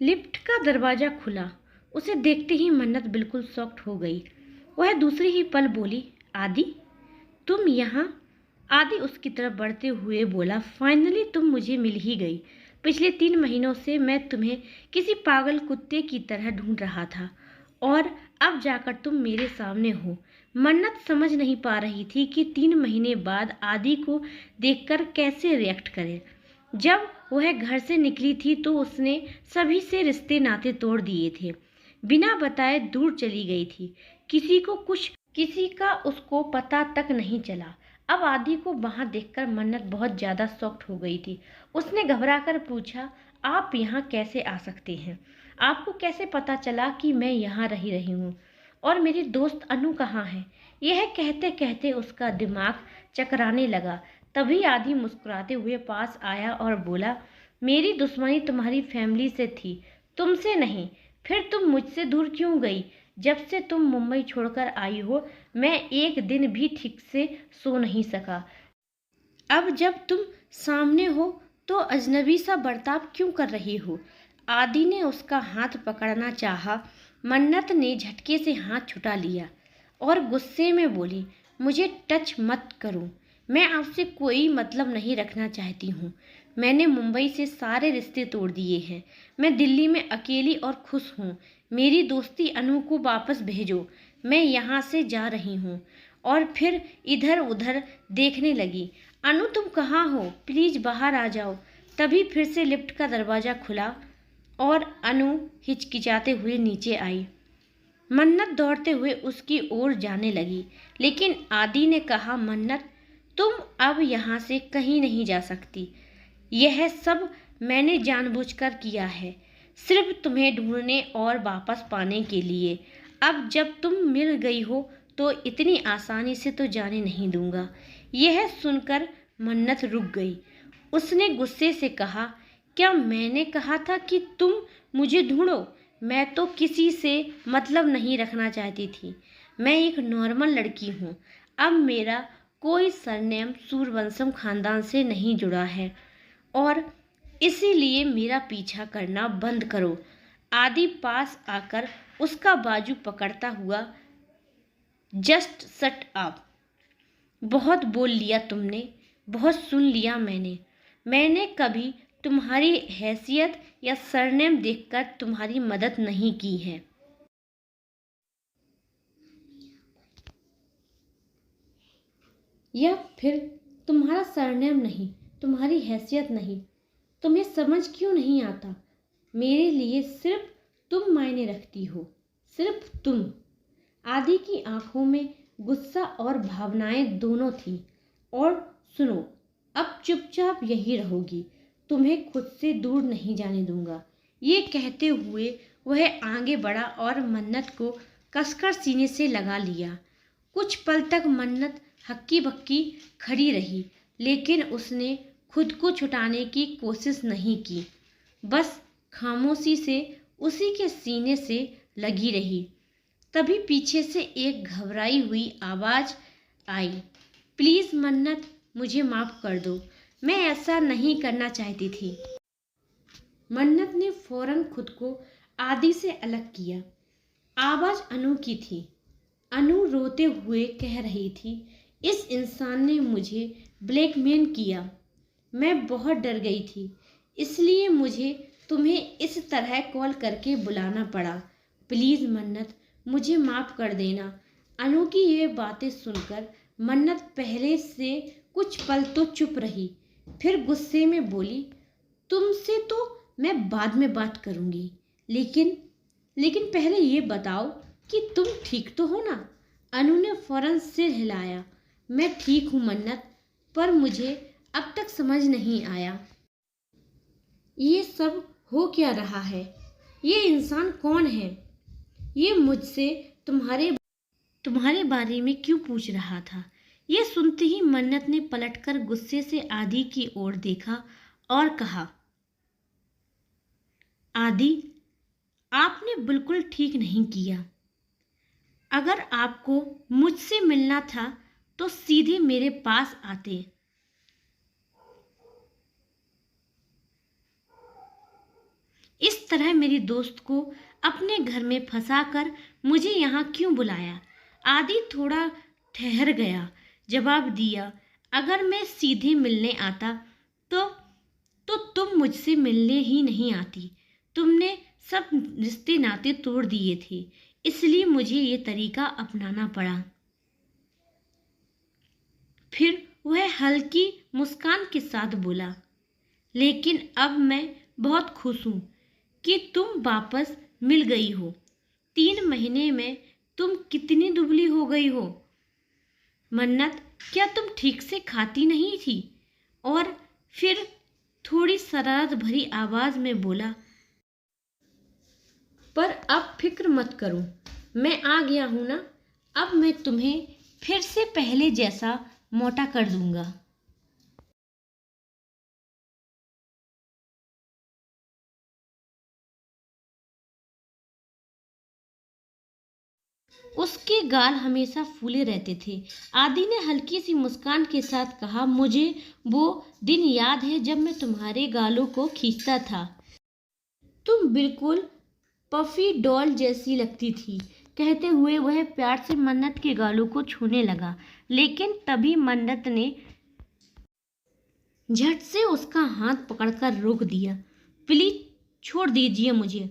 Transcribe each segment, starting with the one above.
Lift का दरवाजा खुला। उसे देखते ही मन्नत बिल्कुल शॉक्ड हो गई। वह दूसरे ही पल बोली, आदि, तुम यहाँ? आदि उसकी तरफ बढ़ते हुए बोला, फाइनली तुम मुझे मिल ही गई। पिछले 3 महीनों से मैं तुम्हें किसी पागल कुत्ते की तरह ढूंढ रहा था और अब जाकर तुम मेरे सामने हो। मन्नत समझ नहीं पा रही थी कि 3 महीने बाद आदि को देखकर कैसे रिएक्ट करे। जब वह घर से निकली थी तो उसने सभी से रिश्ते नाते तोड़ दिए थे। बिना बताए दूर चली गई थी। किसी का उसको पता तक नहीं चला। अब आदि को वहां देखकर मन्नत बहुत ज्यादा शॉक्ड हो गई थी। उसने घबराकर पूछा, आप यहाँ कैसे आ सकते हैं? आपको कैसे पता चला कि मैं यहाँ रही हूँ? और मेरी दोस्त अनु कहाँ है? यह कहते कहते उसका दिमाग चकराने लगा। तभी आदि मुस्कुराते हुए पास आया और बोला, मेरी दुश्मनी तुम्हारी फैमिली से थी, तुमसे नहीं। फिर तुम मुझसे दूर क्यों गई? जब से तुम मुंबई छोड़कर आई हो मैं एक दिन भी ठीक से सो नहीं सका। अब जब तुम सामने हो तो अजनबी सा बर्ताव क्यों कर रही हो? आदि ने उसका हाथ पकड़ना चाहा। मन्नत ने झटके से हाथ छुटा लिया और गुस्से में बोली, मुझे टच मत करो। मैं आपसे कोई मतलब नहीं रखना चाहती हूँ। मैंने मुंबई से सारे रिश्ते तोड़ दिए हैं। मैं दिल्ली में अकेली और खुश हूँ। मेरी दोस्ती अनु को वापस भेजो। मैं यहाँ से जा रही हूँ। और फिर इधर उधर देखने लगी। अनु, तुम कहाँ हो? प्लीज बाहर आ जाओ। तभी फिर से लिफ्ट का दरवाजा खुला और अनु हिचकिचाते हुए नीचे आई। मन्नत दौड़ते हुए उसकी ओर जाने लगी, लेकिन आदि ने कहा, मन्नत, तुम अब यहाँ से कहीं नहीं जा सकती। यह सब मैंने जानबूझकर किया है, सिर्फ तुम्हें ढूंढने और वापस पाने के लिए। अब जब तुम मिल गई हो तो इतनी आसानी से तो जाने नहीं दूंगा। यह सुनकर मन्नत रुक गई। उसने गुस्से से कहा, क्या मैंने कहा था कि तुम मुझे ढूंढो? मैं तो किसी से मतलब नहीं रखना चाहती थी। मैं एक नॉर्मल लड़की हूँ। अब मेरा कोई सरनेम सूरवंशम खानदान से नहीं जुड़ा है और इसीलिए मेरा पीछा करना बंद करो। आदि पास आकर उसका बाजू पकड़ता हुआ, जस्ट शट अप। बहुत बोल लिया तुमने, बहुत सुन लिया मैंने कभी तुम्हारी हैसियत या सरनेम देखकर तुम्हारी मदद नहीं की है। या फिर तुम्हारा सरनेम नहीं, तुम्हारी हैसियत नहीं, तुम्हें समझ क्यों नहीं आता? मेरे लिए सिर्फ तुम मायने रखती हो, सिर्फ तुम। आदि की आंखों में गुस्सा और भावनाएं दोनों थी। और सुनो, अब चुपचाप यही रहोगी, तुम्हें खुद से दूर नहीं जाने दूंगा। ये कहते हुए वह आगे बढ़ा और मन्नत को कसकर सीने से लगा लिया। कुछ पल तक मन्नत हक्की बक्की खड़ी रही, लेकिन उसने खुद को छुटाने की कोशिश नहीं की। बस खामोशी से उसी के सीने से लगी रही। तभी पीछे से एक घबराई हुई आवाज आई, प्लीज मन्नत, मुझे माफ कर दो। मैं ऐसा नहीं करना चाहती थी। मन्नत ने फौरन खुद को आदि से अलग किया। आवाज अनु की थी। अनु रोते हुए कह रही थी, इस इंसान ने मुझे ब्लैकमेल किया। मैं बहुत डर गई थी, इसलिए मुझे तुम्हें इस तरह कॉल करके बुलाना पड़ा। प्लीज मन्नत, मुझे माफ कर देना। अनु की ये बातें सुनकर मन्नत पहले से कुछ पल तो चुप रही, फिर गुस्से में बोली, तुमसे तो मैं बाद में बात करूंगी, लेकिन पहले ये बताओ कि तुम ठीक तो हो ना? अनु ने फौरन सिर हिलाया। मैं ठीक हूँ मन्नत, पर मुझे अब तक समझ नहीं आया ये सब हो क्या रहा है। ये इंसान कौन है? ये मुझसे तुम्हारे बारे में क्यों पूछ रहा था? ये सुनते ही मन्नत ने पलटकर गुस्से से आदि की ओर देखा और कहा, आदि, आपने बिल्कुल ठीक नहीं किया। अगर आपको मुझसे मिलना था तो सीधे मेरे पास आते। इस तरह मेरी दोस्त को अपने घर में फंसाकर मुझे यहाँ क्यों बुलाया? आदि थोड़ा ठहर गया, जवाब दिया, अगर मैं सीधे मिलने आता तो तुम मुझसे मिलने ही नहीं आती। तुमने सब रिश्ते नाते तोड़ दिए थे, इसलिए मुझे ये तरीका अपनाना पड़ा। फिर वह हल्की मुस्कान के साथ बोला, लेकिन अब मैं बहुत खुश हूँ कि तुम वापस मिल गई हो। 3 महीने में तुम कितनी दुबली हो गई हो मन्नत, क्या तुम ठीक से खाती नहीं थी? और फिर थोड़ी शरारत भरी आवाज में बोला, पर अब फिक्र मत करो, मैं आ गया हूं ना। अब मैं तुम्हें फिर से पहले जैसा मोटा कर दूंगा। उसके गाल हमेशा फूले रहते थे। आदि ने हल्की सी मुस्कान के साथ कहा, मुझे वो दिन याद है जब मैं तुम्हारे गालों को खींचता था। तुम बिल्कुल पफी डॉल जैसी लगती थी। कहते हुए वह प्यार से मन्नत के गालों को छूने लगा, लेकिन तभी मन्नत ने झट से उसका हाथ पकड़कर रोक दिया। प्लीज छोड़ दीजिए मुझे,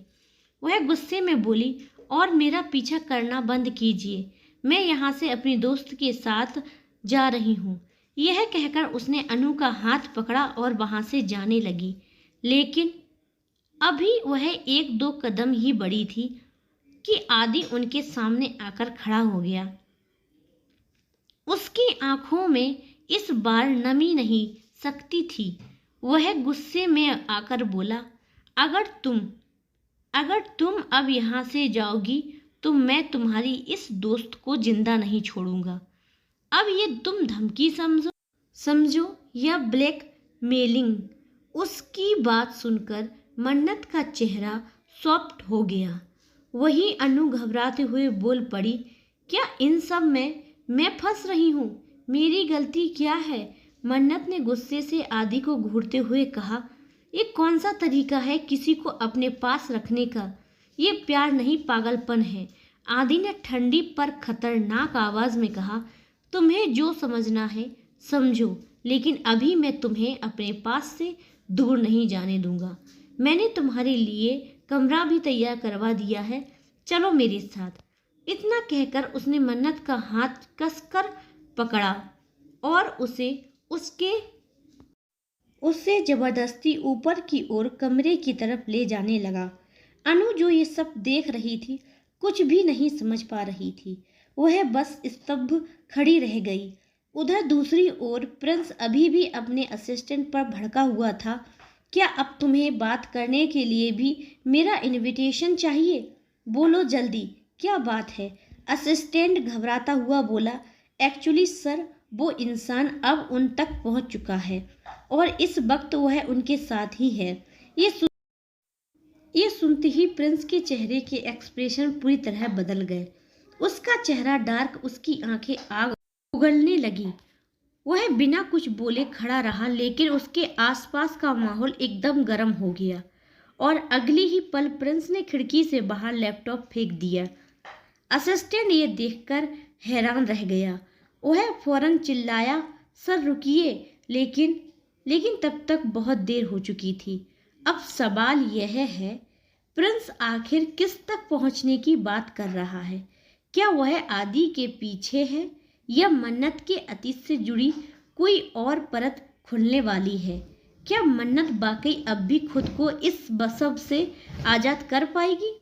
वह गुस्से में बोली, और मेरा पीछा करना बंद कीजिए। मैं यहाँ से अपनी दोस्त के साथ जा रही हूँ। यह कहकर उसने अनु का हाथ पकड़ा और वहाँ से जाने लगी, लेकिन अभी वह 1-2 कदम ही बढ़ी थी कि आदि उनके सामने आकर खड़ा हो गया। उसकी आंखों में इस बार नमी नहीं सकती थी। वह गुस्से में आकर बोला, अगर तुम अब यहाँ से जाओगी तो मैं तुम्हारी इस दोस्त को जिंदा नहीं छोड़ूंगा। अब ये तुम धमकी समझो या ब्लैक मेलिंग। उसकी बात सुनकर मन्नत का चेहरा सॉफ्ट हो गया। वहीं अनु घबराते हुए बोल पड़ी, क्या इन सब में मैं फंस रही हूँ? मेरी गलती क्या है? मन्नत ने गुस्से से आदि को घूरते हुए कहा, ये कौन सा तरीका है किसी को अपने पास रखने का? ये प्यार नहीं, पागलपन है। आदि ने ठंडी पर खतरनाक आवाज में कहा, तुम्हें जो समझना है समझो, लेकिन अभी मैं तुम्हें अपने पास से दूर नहीं जाने दूंगा। मैंने तुम्हारे लिए कमरा भी तैयार करवा दिया है, चलो मेरे साथ। इतना कहकर उसने मन्नत का हाथ कसकर पकड़ा और उसे जबरदस्ती ऊपर की ओर कमरे की तरफ ले जाने लगा। अनु जो ये सब देख रही थी, कुछ भी नहीं समझ पा रही थी। वह बस स्तब्ध खड़ी रह गई। उधर दूसरी ओर प्रिंस अभी भी अपने असिस्टेंट पर भड़का हुआ था। क्या अब तुम्हें बात करने के लिए भी मेरा इनविटेशन चाहिए? बोलो जल्दी, क्या बात है? असिस्टेंट घबराता हुआ बोला, एक्चुअली सर, वो इंसान अब उन तक पहुंच चुका है और इस वक्त वह उनके साथ ही है। ये सुनते ही प्रिंस के चेहरे के एक्सप्रेशन पूरी तरह बदल गए। उसका चेहरा डार्क, उसकी आंखें आग उगलने लगी। वह बिना कुछ बोले खड़ा रहा, लेकिन उसके आसपास का माहौल एकदम गर्म हो गया और अगली ही पल प्रिंस ने खिड़की से बाहर लैपटॉप फेंक दिया। असिस्टेंट ये देखकर हैरान रह गया। वह फौरन चिल्लाया, सर रुकिए, लेकिन तब तक बहुत देर हो चुकी थी। अब सवाल यह है, प्रिंस आखिर किस तक पहुंचने की बात कर रहा है? क्या वह आदि के पीछे है या मन्नत के अतीत से जुड़ी कोई और परत खुलने वाली है? क्या मन्नत वाकई अब भी खुद को इस बसब से आज़ाद कर पाएगी?